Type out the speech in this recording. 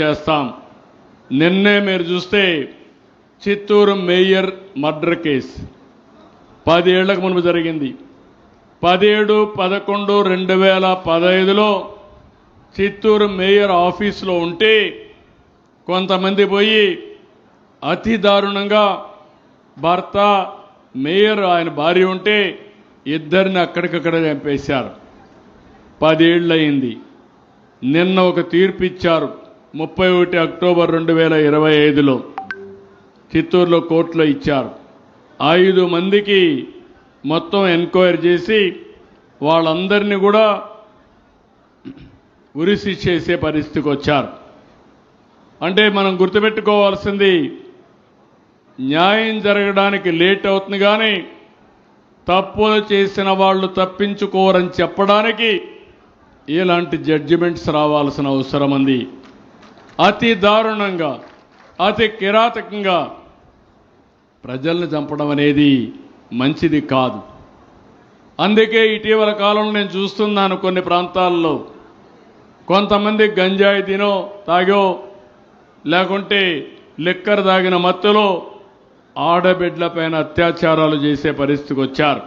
చేస్తాం. నిన్నే మీరు చూస్తే చిత్తూరు మేయర్ మర్డర్ కేసు 10 ఏళ్లకు మునుపు జరిగింది. 17/11/2015లో చిత్తూరు మేయర్ ఆఫీసులో ఉంటే కొంతమంది పోయి అతి దారుణంగా భర్త మేయర్ ఆయన భార్య ఉంటే ఇద్దరిని అక్కడికక్కడ చంపేశారు. 10 ఏళ్ళు అయింది. నిన్న ఒక తీర్పు ఇచ్చారు 31 అక్టోబర్ 2025లో చిత్తూరులో కోర్టులో ఇచ్చారు. 5 మందికి మొత్తం ఎంక్వైరీ చేసి వాళ్ళందరినీ కూడా ఉరిశిక్ష చేసే పరిస్థితికి వచ్చారు. అంటే మనం గుర్తుపెట్టుకోవాల్సింది న్యాయం జరగడానికి లేట్ అవుతుంది, కానీ తప్పులు చేసిన వాళ్ళు తప్పించుకోరని చెప్పడానికి ఇలాంటి జడ్జిమెంట్స్ రావాల్సిన అవసరం ఉంది. అతి దారుణంగా అతి కిరాతకంగా ప్రజల్ని చంపడం అనేది మంచిది కాదు. అందుకే ఇటీవల కాలంలో నేను చూస్తున్నాను కొన్ని ప్రాంతాల్లో కొంతమంది గంజాయి తినో తాగో లేకుంటే లిక్కర్ తాగిన మత్తులో ఆడబిడ్డలపైన అత్యాచారాలు చేసే పరిస్థితికి వచ్చారు.